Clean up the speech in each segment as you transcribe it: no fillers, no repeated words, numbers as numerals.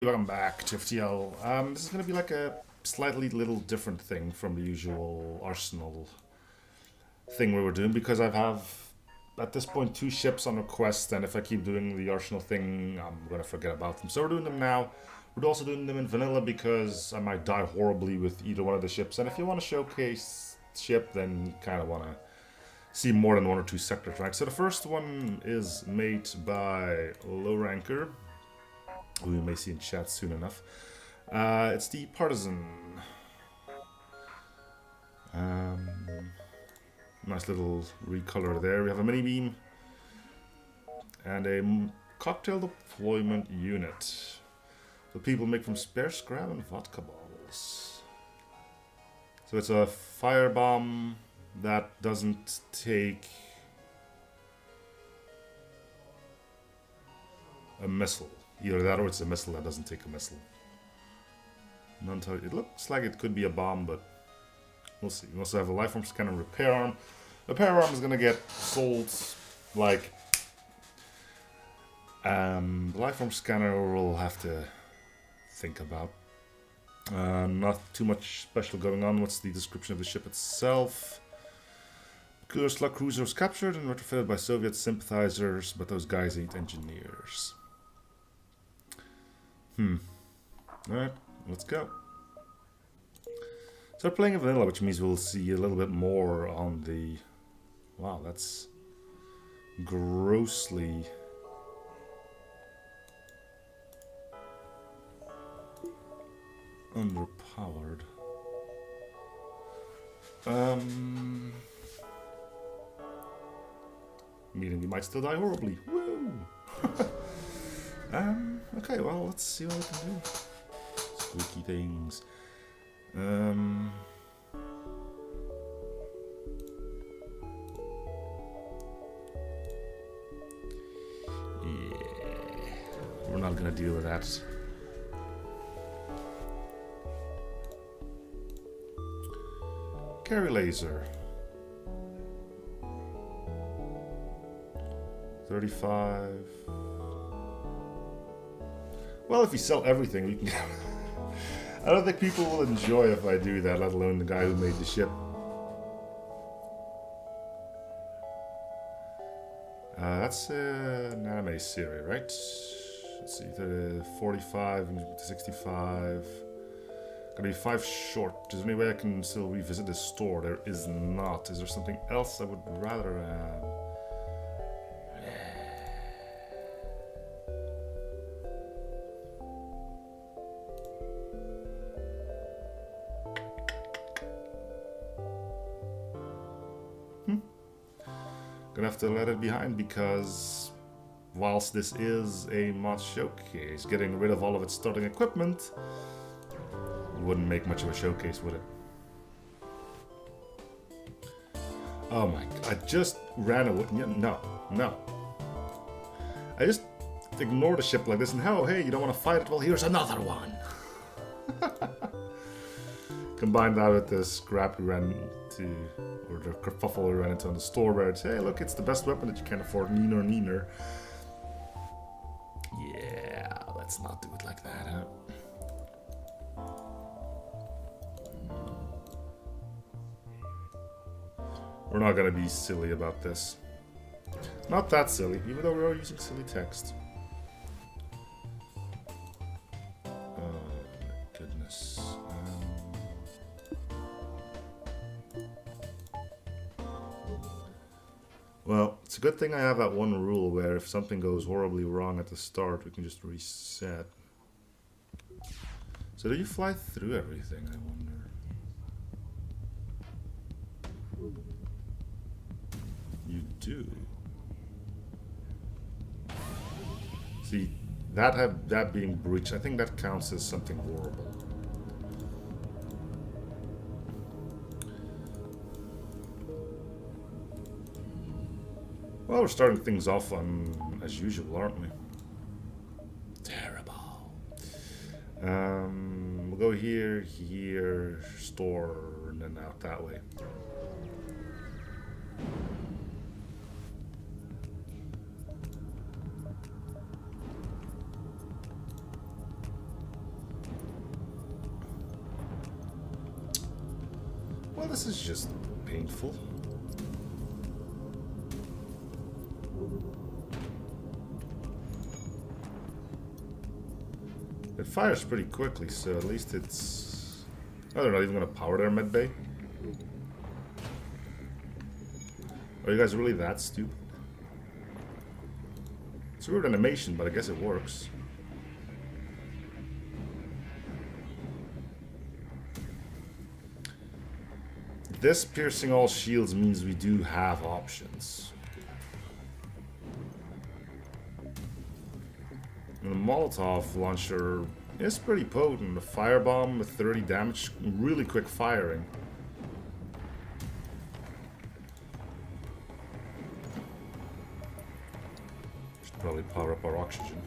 Welcome back to FTL. This is going to be like a slightly little different thing from the usual Arsenal thing we were doing because I have, at this point, two ships on request, and if I keep doing the Arsenal thing, I'm going to forget about them. So we're doing them now. We're also doing them in vanilla because I might die horribly with either one of the ships, and if you want to showcase ship, then you kind of want to see more than one or two sectors, right? So the first one is made by Low Ranker, who you may see in chat soon enough. It's the Partisan. Nice little recolor there. We have a mini beam and a cocktail deployment unit. So people make from spare scrap and vodka bottles. So it's a firebomb that doesn't take a missile. Either that or it's a missile that doesn't take a missile. It looks like it could be a bomb, but we'll see. We also have a lifeform scanner repair arm. The repair arm is going to get sold like... the lifeform scanner we'll have to think about. Not too much special going on. What's the description of the ship itself? Cooler slug cruiser was captured and retrofitted by Soviet sympathizers, but those guys ain't engineers. Alright, let's go. So we're playing in vanilla, which means we'll see a little bit more on the... Wow, that's grossly... underpowered. Meaning we might still die horribly. Woo! Okay, well, let's see what we can do. Squeaky things. Yeah, we're not gonna deal with that. Carry laser. 35. Well, if we sell everything, we can... I don't think people will enjoy if I do that, let alone the guy who made the ship. That's an anime series, right? Let's see, 45 and 65. Gonna be 5 short. Is there any way I can still revisit this store? There is not. Is there something else I would rather have? Gonna have to let it behind because whilst this is a mod showcase, getting rid of all of its starting equipment wouldn't make much of a showcase, would it? Oh my god, I just ran away. No. I just ignored a ship like this and oh hey, you don't want to fight it? Well, here's another one. Combine that with the scrap we ran to, or the kerfuffle we ran into in the store where it's, hey look, it's the best weapon that you can afford, neener. Yeah, let's not do it like that, huh? We're not gonna be silly about this. Not that silly, even though we're using silly text. Oh my goodness. Well, it's a good thing I have that one rule where if something goes horribly wrong at the start, we can just reset. So do you fly through everything, I wonder? You do. See, that being breached, I think that counts as something horrible. Well, we're starting things off on as usual, aren't we? Terrible. We'll go here, store, and then out that way. Well, this is just painful. It fires pretty quickly, so at least it's... Oh, they're not even going to power their med bay? Are you guys really that stupid? It's a weird animation, but I guess it works. This piercing all shields means we do have options. And the Molotov launcher is pretty potent. The firebomb with 30 damage, really quick firing. Should probably power up our oxygen.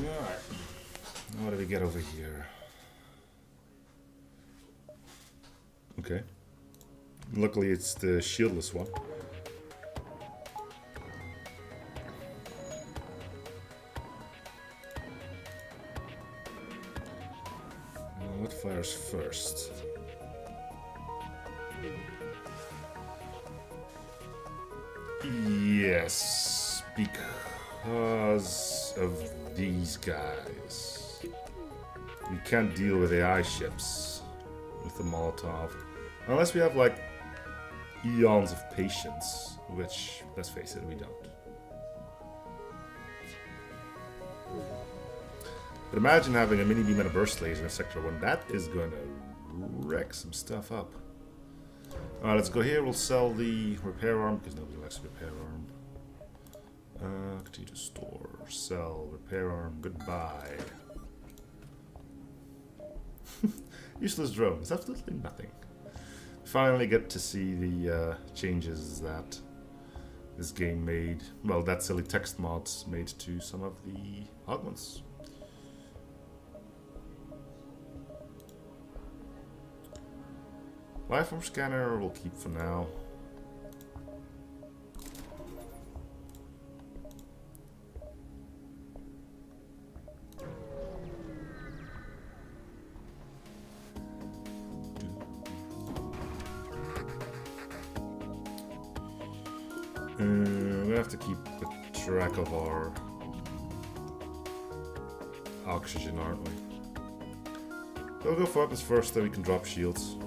Alright. What do we get over here? Okay. Luckily it's the shieldless one. What fires first? Yes, because of these guys. We can't deal with AI ships with the Molotov. Unless we have like eons of patience, which, let's face it, we don't. But imagine having a mini beam and a burst laser in Sector 1. That is going to wreck some stuff up. Alright, let's go here. We'll sell the repair arm because nobody likes a repair arm. Continue to store, sell, repair arm, goodbye. Useless drones, absolutely nothing. Finally get to see the changes that this game made. Well, that silly text mods made to some of the augments. Lifeform scanner we'll keep for now. We're gonna have to keep track of our oxygen, aren't we? We'll go for weapons first, then we can drop shields.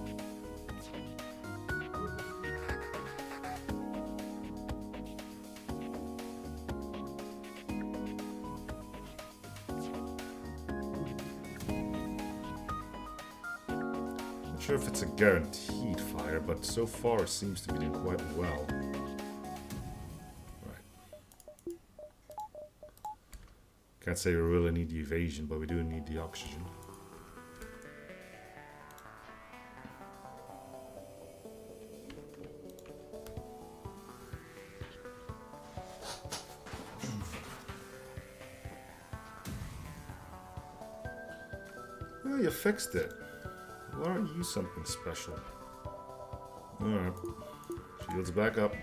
Not sure if it's a guaranteed fire, but so far it seems to be doing quite well. Can't say we really need the evasion, but we do need the oxygen. Oh, you fixed it. Why aren't you something special? Alright. Shields back up.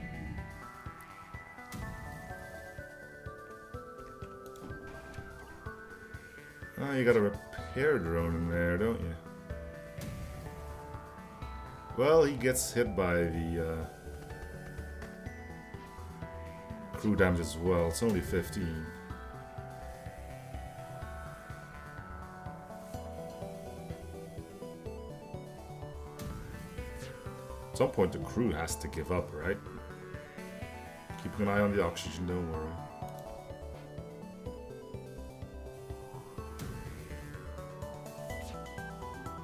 Oh, you got a repair drone in there, don't you? Well, he gets hit by the crew damage as well. It's only 15. At some point the crew has to give up, right? Keeping an eye on the oxygen, don't worry.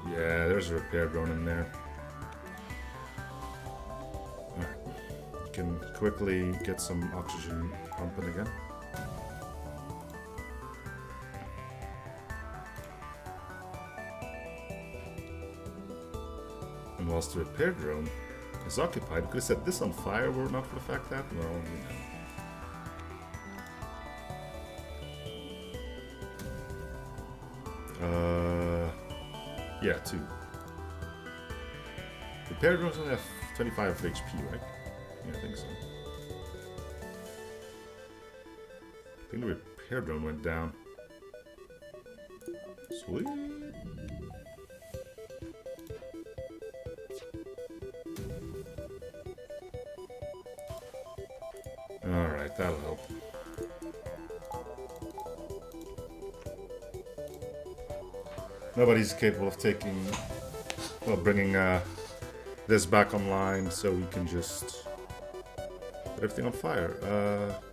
Yeah, there's a repair drone in there. Alright. You can quickly get some oxygen pumping again. And whilst the repair drone is occupied, we could have set this on fire were it not for the fact that, well, you know. Yeah, 2. Repair drones only have 25 HP, right? Yeah, I think so. I think the repair drone went down. Sweet. Alright, that'll help. Nobody's capable of taking, well, bringing this back online, so we can just put everything on fire.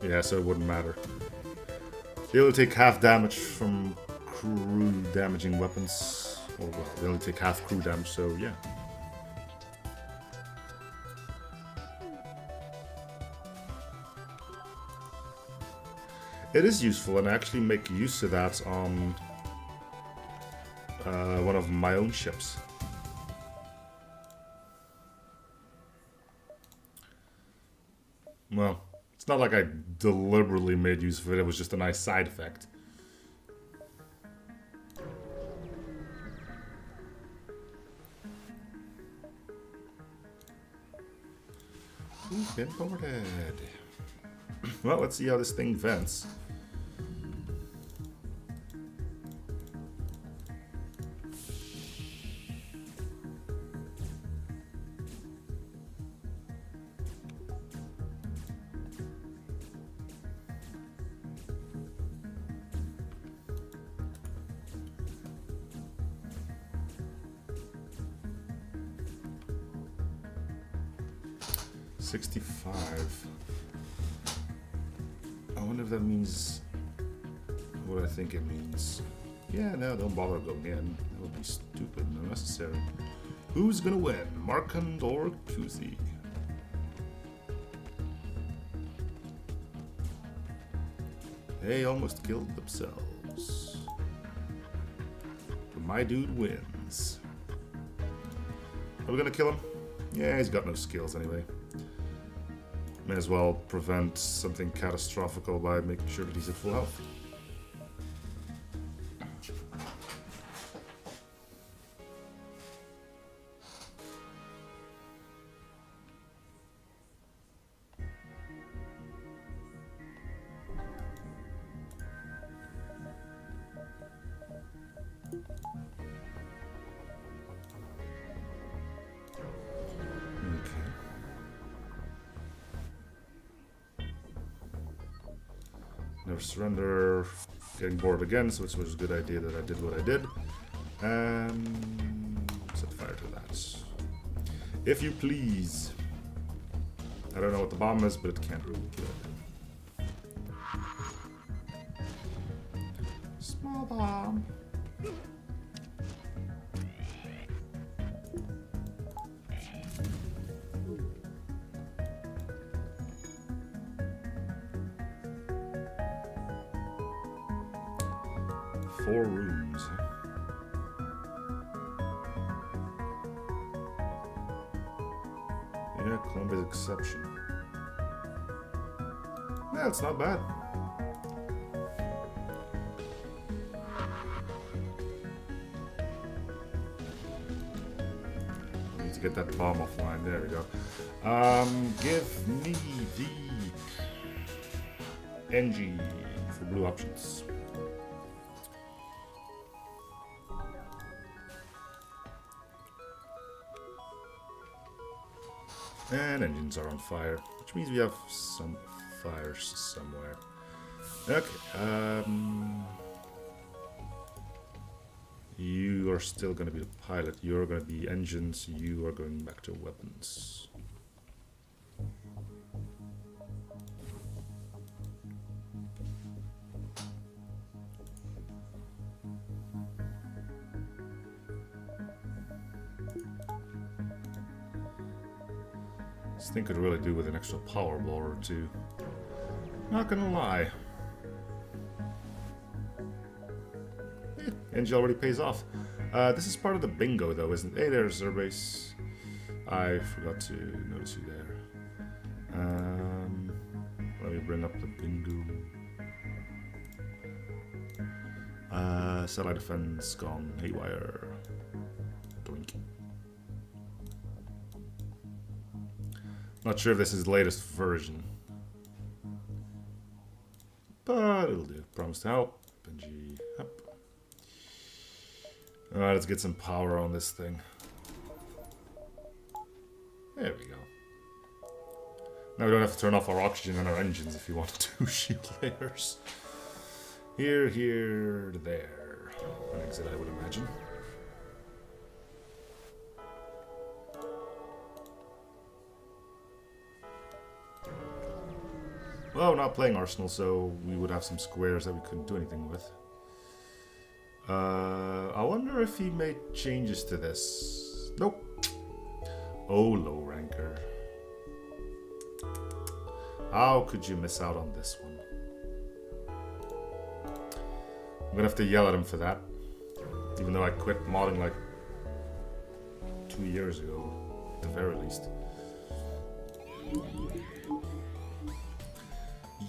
Yeah, so it wouldn't matter. They only take half damage from crew damaging weapons. Or, well, they only take half crew damage, so yeah. It is useful, and I actually make use of that on one of my own ships. Well, it's not like I deliberately made use of it, it was just a nice side effect. We've been boarded. Well, let's see how this thing vents. I wonder if that means what I think it means. Yeah, no, don't bother going in. That would be stupid and unnecessary. Who's gonna win, Markand or Kuzi? They almost killed themselves. But my dude wins. Are we gonna kill him? Yeah, he's got no skills anyway. May as well prevent something catastrophic by making sure that he's at full health. Never surrender. Getting bored again, so it was a good idea that I did what I did. Set fire to that. If you please. I don't know what the bomb is, but it can't really kill it. Small bomb. Four rooms. Yeah, Columbia's exception. Yeah, it's not bad. I need to get that bomb offline. There we go. Give me the NG for blue options. And engines are on fire, which means we have some fires somewhere. Okay, you are still going to be the pilot, you're going to be engines, you are going back to weapons. This thing could really do with an extra power ball or two. Not gonna lie. Yeah, Engie already pays off. This is part of the bingo though, isn't it? Hey, there's Airbase. I forgot to notice you there. Let me bring up the bingo. Satellite defense gone haywire. Not sure if this is the latest version. But it'll do. Promise to help. Benji. Up. Alright, let's get some power on this thing. There we go. Now we don't have to turn off our oxygen and our engines if you want to do shield layers. Here, here, there. An exit, I would imagine. Well, we're not playing Arsenal, so we would have some squares that we couldn't do anything with. I wonder if he made changes to this. Nope. Oh, low ranker. How could you miss out on this one? I'm gonna have to yell at him for that. Even though I quit modding like 2 years ago, at the very least.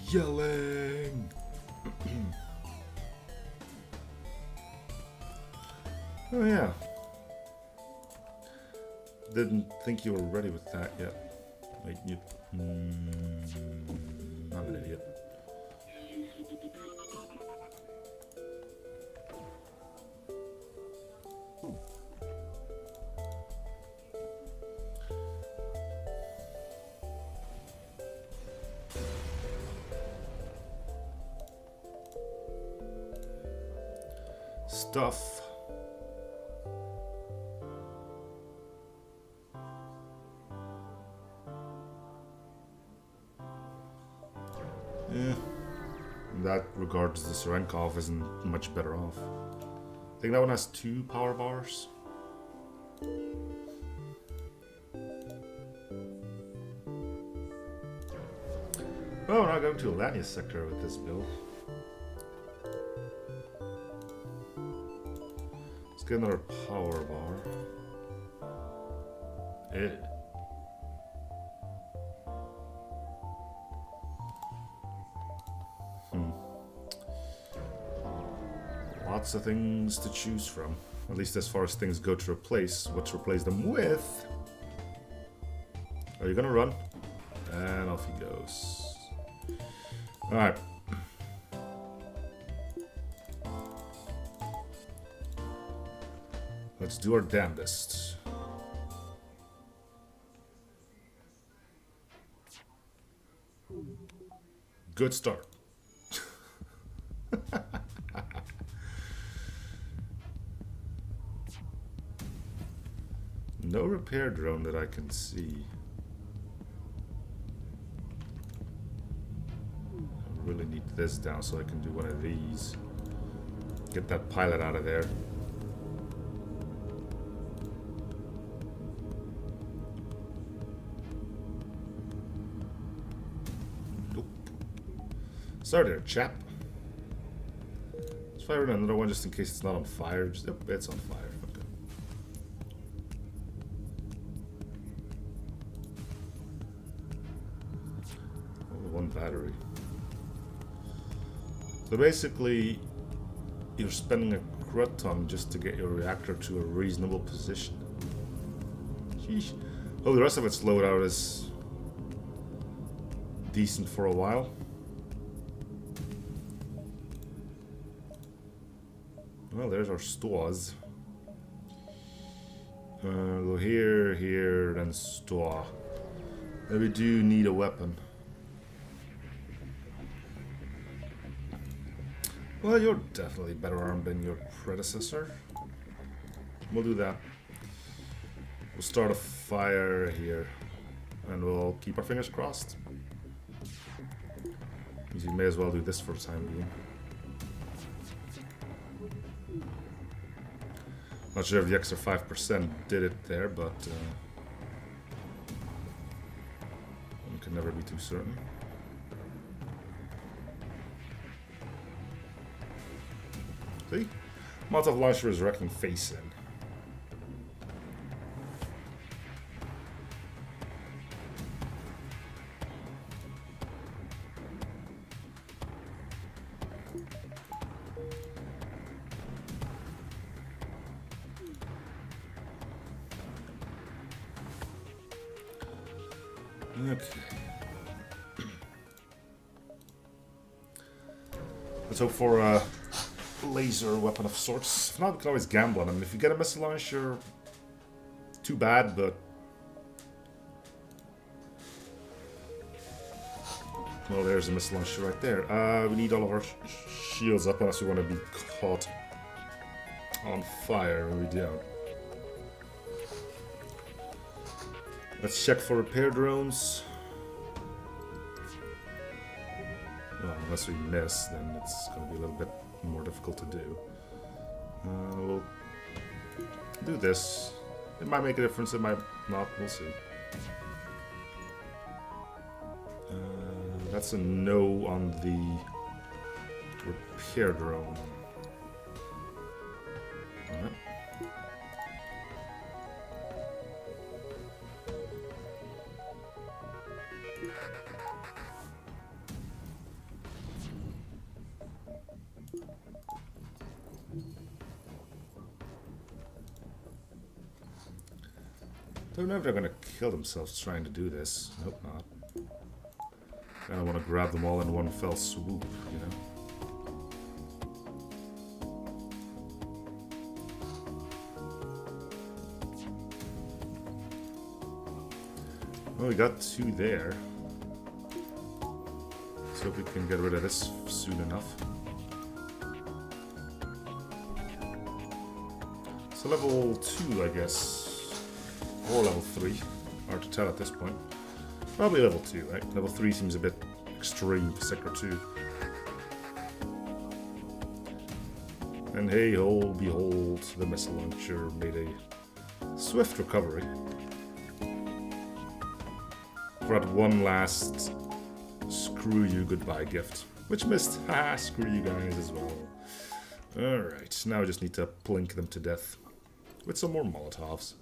Yelling! Oh yeah. Didn't think you were ready with that yet. Like you... I'm an idiot. Stuff. Yeah. In that regards, the Serenkov isn't much better off. I think that one has 2 power bars. Oh, we're not going to Alania sector with this build. Let's get another power bar. Lots of things to choose from. At least as far as things go to replace. What to replace them with. Are you gonna run? And off he goes. Alright. Let's do our damnedest. Good start. No repair drone that I can see. I really need this down so I can do one of these. Get that pilot out of there. Nope. Sorry there, chap. Let's fire in another one just in case it's not on fire. Yep, it's on fire. Battery. So basically, you're spending a cruton just to get your reactor to a reasonable position. Sheesh. Oh, the rest of its loadout is decent for a while. Well, there's our stores. Go here, here, then store. But we do need a weapon. Well, you're definitely better armed than your predecessor. We'll do that. We'll start a fire here. And we'll keep our fingers crossed. You may as well do this for the time being. Not sure if the extra 5% did it there, but one can never be too certain. See? Molotov launcher is resurrecting face in. Okay. Let's hope for a laser weapon of sorts. If not, we can always gamble on them. If you get a missile launcher, too bad, but... Well, there's a missile launcher right there. We need all of our shields up unless we want to be caught on fire when we don't. Let's check for repair drones. Well, unless we miss, then it's going to be a little bit more difficult to do. We'll do this. It might make a difference, it might not, we'll see. That's a no on the repair drone. Alright. Don't know if they're going to kill themselves trying to do this. Hope not. I don't want to grab them all in one fell swoop, you know. Well, we got two there. Let's hope we can get rid of this soon enough. So level 2, I guess. Or level 3. Hard to tell at this point. Probably level 2, right? Level 3 seems a bit extreme for Sector 2. And hey ho, behold, the missile launcher made a swift recovery. For that one last screw you goodbye gift. Which missed. Haha, screw you guys as well. Alright, now we just need to plink them to death. With some more Molotovs.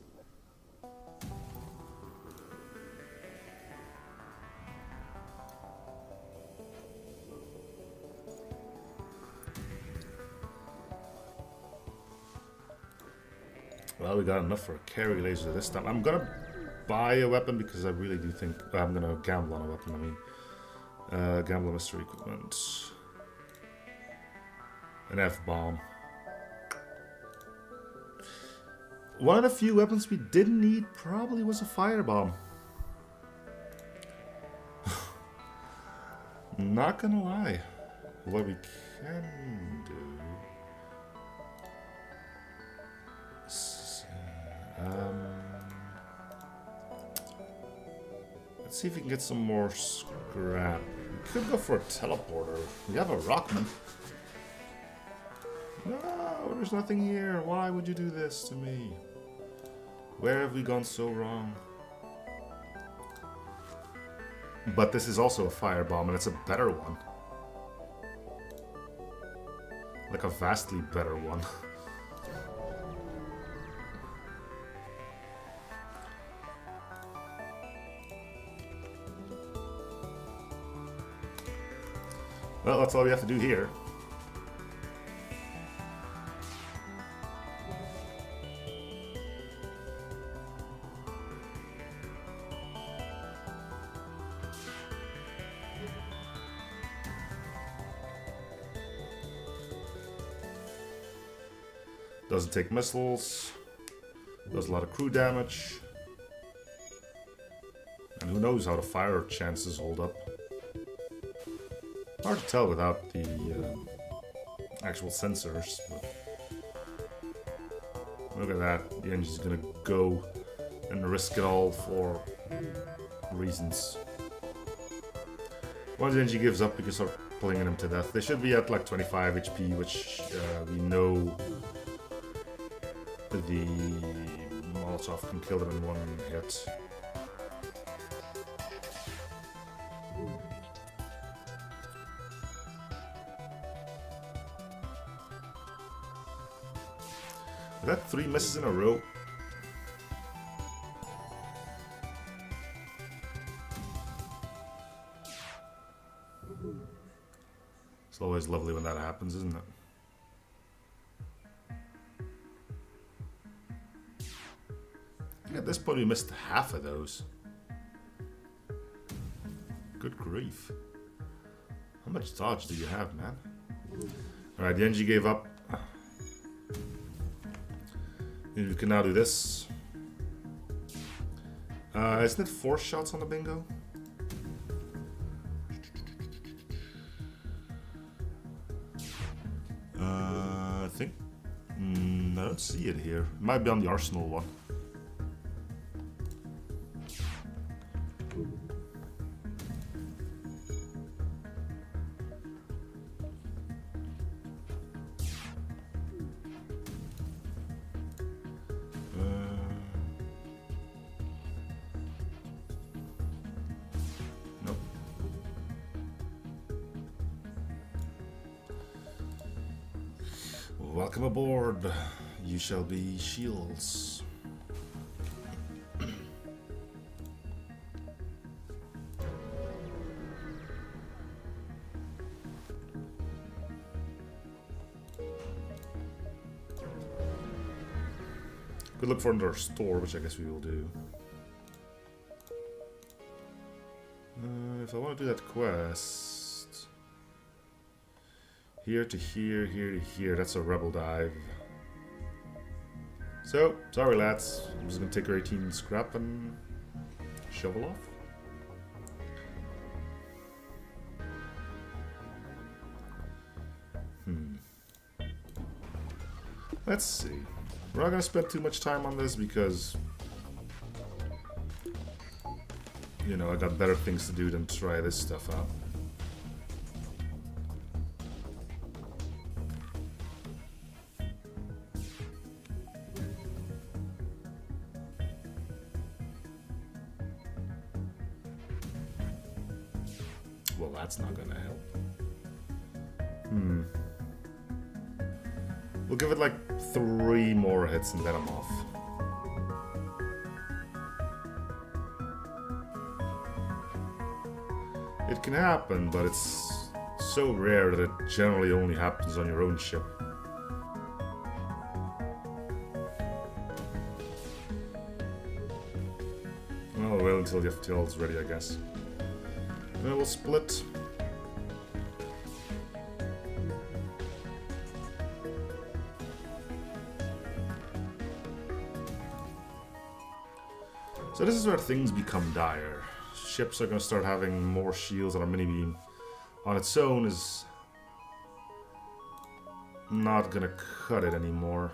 Well, we got enough for a carry laser this time. I'm gonna buy a weapon because I really do think... I'm gonna gamble on a weapon, I mean. Gamble on mystery equipment. An F-bomb. One of the few weapons we didn't need probably was a firebomb. Not gonna lie. What we can do... let's see if we can get some more scrap. We could go for a teleporter. We have a Rockman. No, there's nothing here. Why would you do this to me? Where have we gone so wrong? But this is also a firebomb, and it's a better one. Like a vastly better one. Well, that's all we have to do here. Doesn't take missiles. Does a lot of crew damage. And who knows how the fire chances hold up. Hard to tell without the actual sensors, but look at that. The engine's gonna go and risk it all for reasons. Once the engine gives up, we can start pulling them to death. They should be at like 25 HP, which we know the Molotov can kill them in one hit. Is that 3 misses in a row? It's always lovely when that happens, isn't it? I think at this point we missed half of those. Good grief. How much dodge do you have, man? Alright, the NG gave up. You can now do this. Isn't it 4 shots on the bingo? I think. I don't see it here. It might be on the Arsenal one. Nope. Welcome aboard. You shall be shields. Could look for another store, which I guess we will do. If I want to do that quest, here to here, here to here, that's a rebel dive. So, sorry lads, I'm just gonna take our 18 scrap and shovel off. Let's see. We're not gonna spend too much time on this because, you know, I got better things to do than try this stuff out. Well, that's not gonna help. We'll give it like 3 more hits and let him off. It can happen, but it's so rare that it generally only happens on your own ship. Well, I'll wait until the FTL is ready, I guess. And then we'll split. So this is where things become dire. Ships are going to start having more shields, and our mini beam on its own is not going to cut it anymore.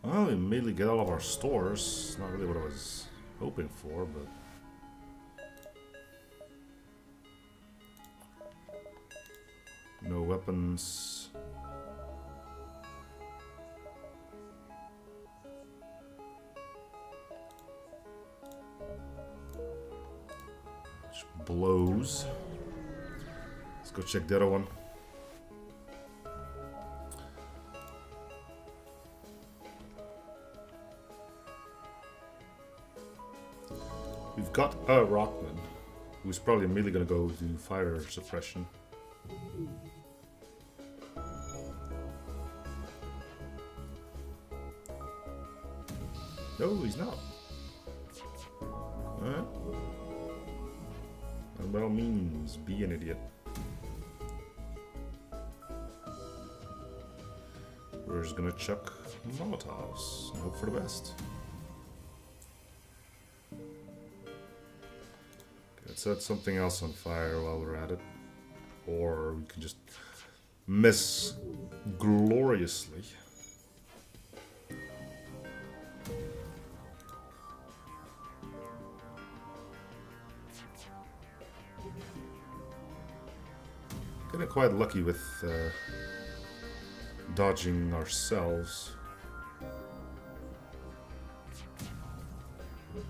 Well, we immediately get all of our stores. Not really what I was hoping for, but... no weapons. Which blows. Let's go check the other one. We've got a Rockman, who's probably immediately going to go do fire suppression. No, he's not. Alright. And by all means, be an idiot. We're just going to chuck Molotovs and hope for the best. Let's set something else on fire while we're at it. Or we can just miss gloriously. Getting quite lucky with dodging ourselves.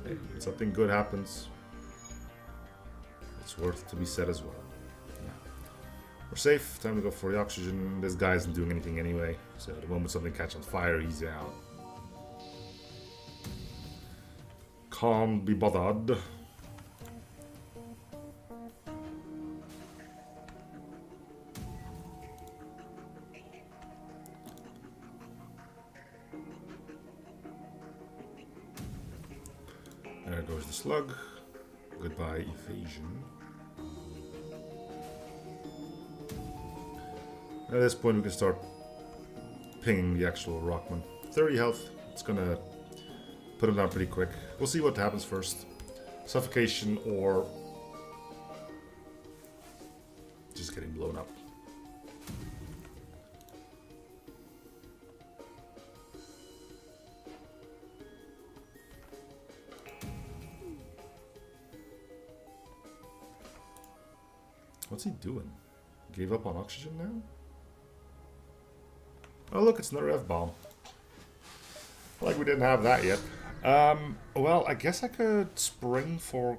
Hey, when something good happens, it's worth to be said as well. Yeah. We're safe. Time to go for the oxygen. This guy isn't doing anything anyway, so the moment something catches on fire, he's out. can't be bothered. There goes the slug. Goodbye, evasion. At this point, we can start pinging the actual Rockman. 30 health. It's gonna put him down pretty quick. We'll see what happens first. Suffocation or just getting blown up. What's he doing? Gave up on oxygen now? Oh look, it's another F-bomb. Like we didn't have that yet. Well, I guess I could spring for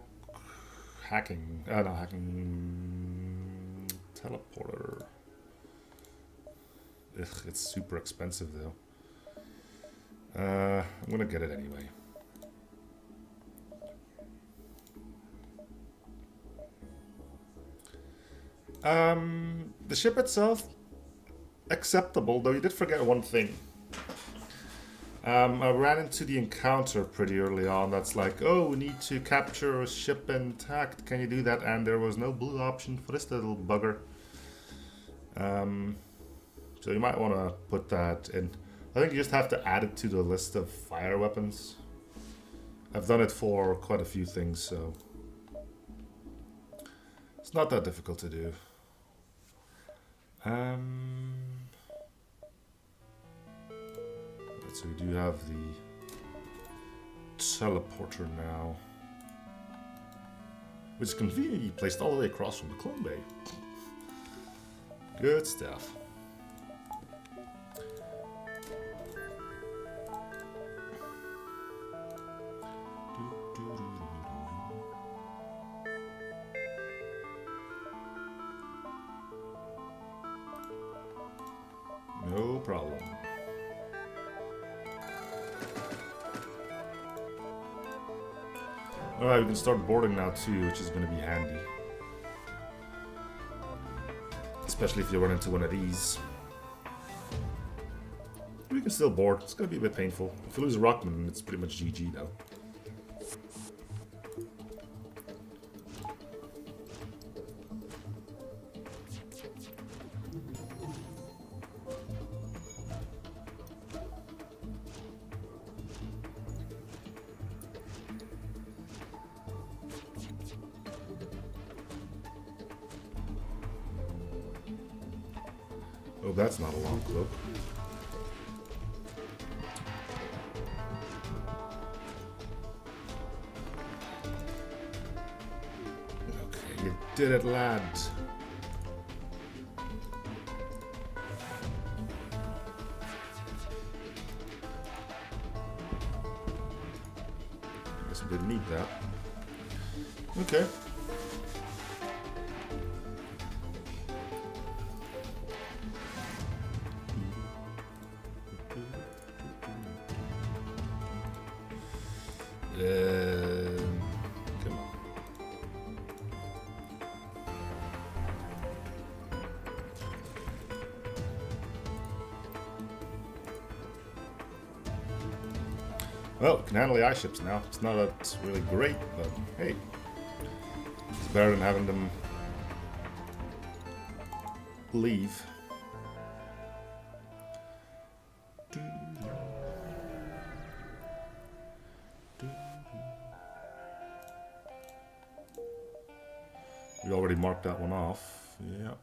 hacking. No, hacking... Teleporter. Ugh, it's super expensive though. I'm gonna get it anyway. The ship itself, acceptable, though you did forget one thing. I ran into the encounter pretty early on that's like, oh, we need to capture a ship intact. Can you do that? And there was no blue option for this little bugger. So you might want to put that in. I think you just have to add it to the list of fire weapons. I've done it for quite a few things, so it's not that difficult to do. So we do have the teleporter now, which is conveniently placed all the way across from the clone bay. Good stuff. No problem. Alright, we can start boarding now too, which is going to be handy. Especially if you run into one of these. We can still board, it's going to be a bit painful. If you lose a Rockman, it's pretty much GG though. Oh, that's not a long cloak. Okay, you did it, lad. Guess we didn't need that. Okay. Come on. Well, can handle the ice ships now. It's not that really great, but hey, it's better than having them leave. We already marked that one off. Yeah.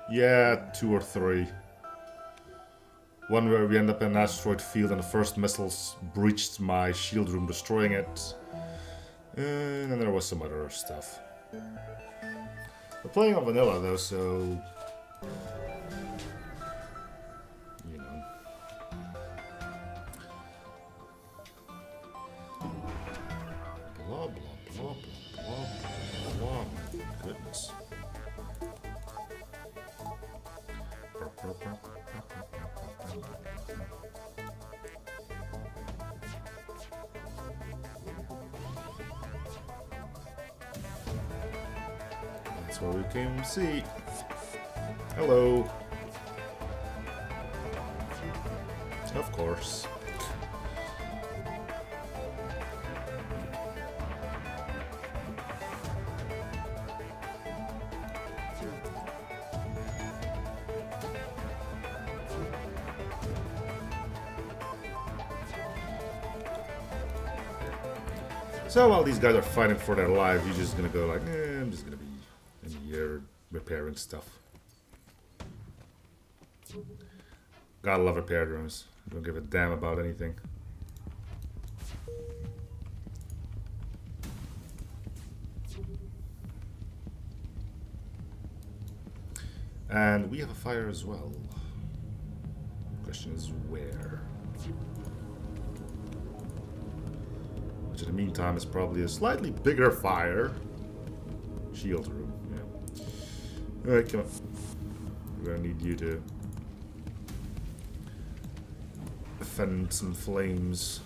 Yeah, 2 or 3. One where we end up in an asteroid field and the first missiles breached my shield room, destroying it. And then there was some other stuff. We're playing on vanilla though, so... you know. Blah, blah, blah, blah, blah, blah. Goodness. That's what we came to see. Hello. Of course. So while these guys are fighting for their lives, you're just gonna go like, I'm just gonna be in here repairing stuff. Gotta love repair drones. Don't give a damn about anything. And we have a fire as well. Question is where? Which in the meantime is probably a slightly bigger fire. Shield room, yeah. Alright, come on. We're gonna need you to defend some flames.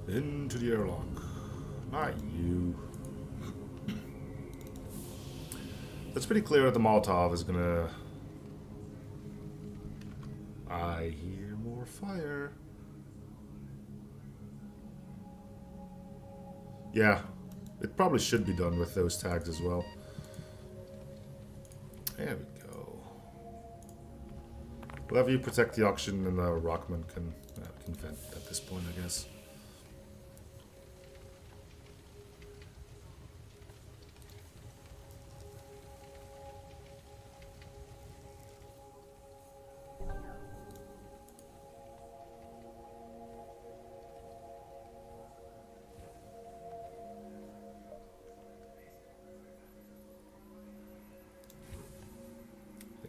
Into the airlock. Not you. It's pretty clear that the Molotov is gonna... I hear more fire. Yeah, it probably should be done with those tags as well. There we go. Whatever you protect the auction, and the Rockman can vent at this point, I guess.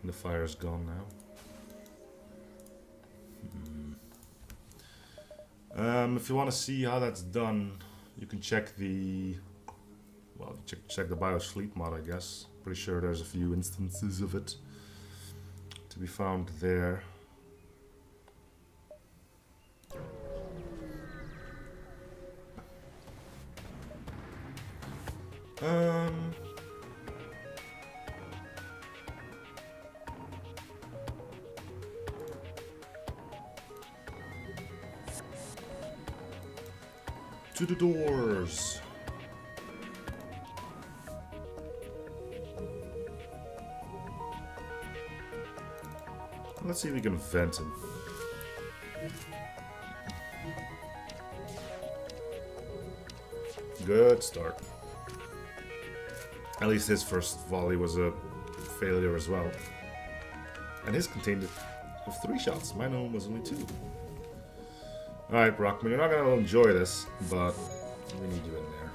The fire's gone now. If you want to see how that's done, you can check the... Well, check the BIOS Fleet mod, I guess. Pretty sure there's a few instances of it to be found there. To the doors. Let's see if we can vent him. Good start. At least his first volley was a failure as well. And his contained it with 3 shots. Mine was only 2. Alright, Brockman, you're not going to enjoy this, but we need you in there.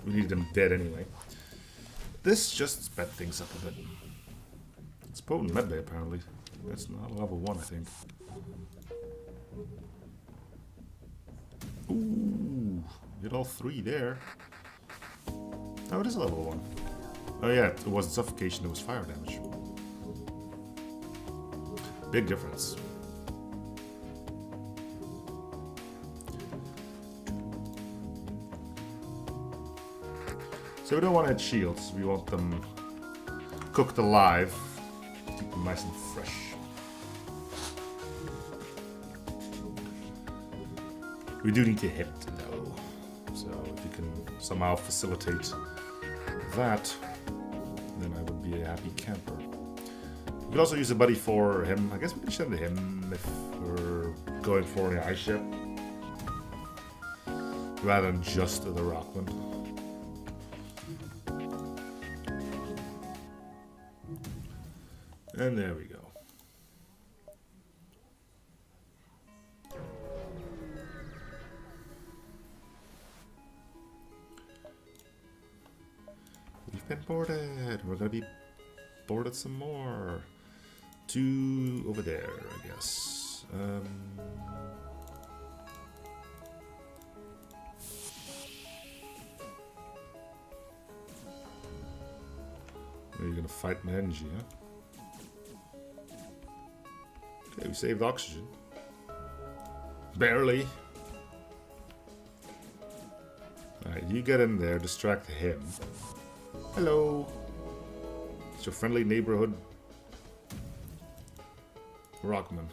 We need them dead anyway. This just sped things up a bit. It's potent medbay apparently. That's not level 1, I think. Ooh, get all 3 there. Oh, it is level 1. Oh yeah, it wasn't suffocation, it was fire damage. Big difference. So we don't want to hit shields, we want them cooked alive. Keep them nice and fresh. We do need to hit though. So if you can somehow facilitate that, then I would be a happy camper. We could also use a buddy for him. I guess we can send him if we're going for an ice ship. Rather than just the Rockman. And there we go. been boarded. We're gonna be boarded some more. 2 over there, I guess. Are you gonna fight my energy, huh? Okay, we saved oxygen. Barely. Alright, you get in there, distract him. Hello. It's your friendly neighborhood Rockman.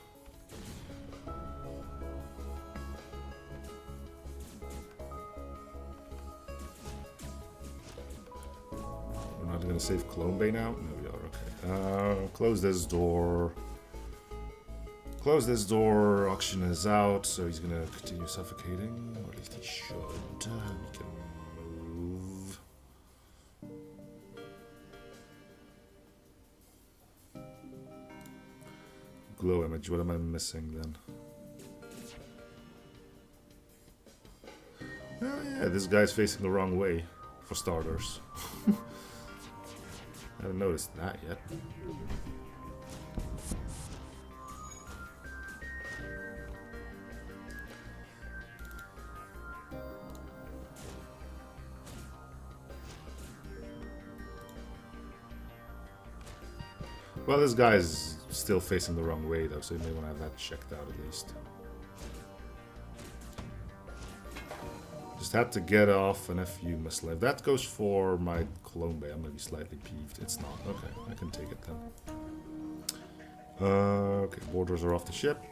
We're not gonna save Clone Bay now? No, we are. Okay. Close this door. Close this door. Auction is out, so he's gonna continue suffocating. Or at least he should. We can move. Glow image. What am I missing then? Oh yeah, this guy's facing the wrong way, for starters. I haven't noticed that yet. Well, this guy's still facing the wrong way though, so you may want to have that checked out at least. Just had to get off an FU mislave. That goes for my Clone Bay. I'm gonna be slightly peeved. It's not. Okay, I can take it then. Okay, boarders are off the ship.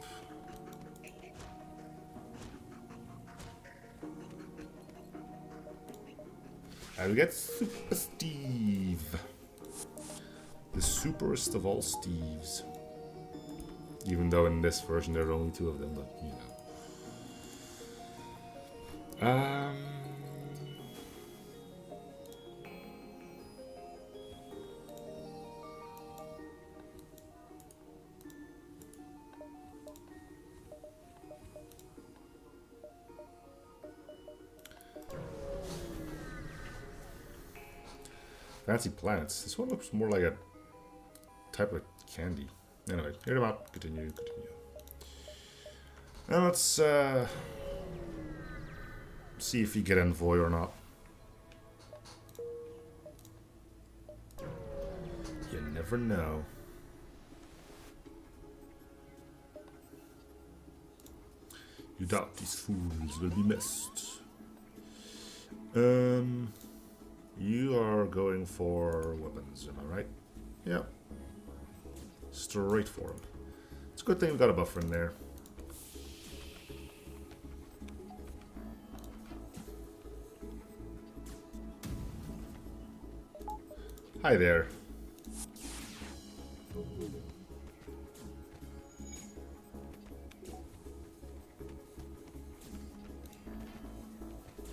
And we get Super Steve. The superest of all Steves. Even though in this version there are only 2 of them, but you know. Fancy planets. This one looks more like a type of candy. Anyway, hit him up. Continue. Now let's see if you get envoy or not. You never know. You doubt these fools will be missed. You are going for weapons, am I right? Yeah. Straight for him. It's a good thing we got a buffer in there. Hi there.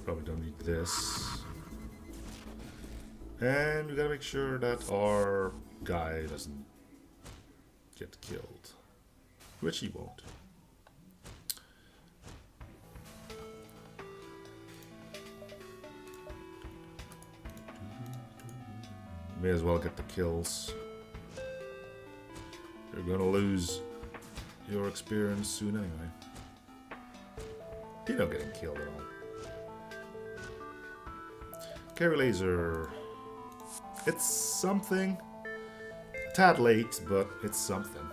Probably don't need this. And we gotta make sure that our guy doesn't get killed. Which he won't. May as well get the kills. You're gonna lose your experience soon anyway. You're not getting killed at all. Carry laser. It's something. A tad late, but it's something.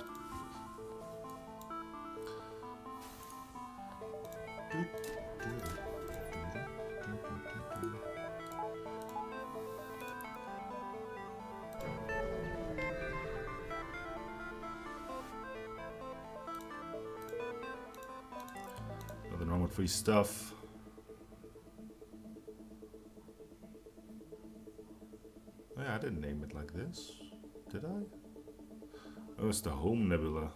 Nothing wrong with free stuff. Yeah, I didn't name it like this, did I? Oh, it's the Home Nebula.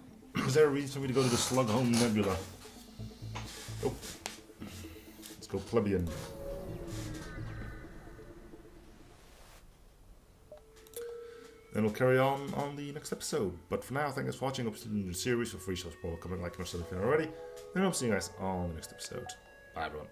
Is there a reason for me to go to the Slug Home Nebula? Oh. Let's go plebeian. Then we'll carry on the next episode. But for now, thank you for watching. Hope to do the series for free shows. Coming like and if you haven't already. Then I'll see you guys on the next episode. Bye everyone.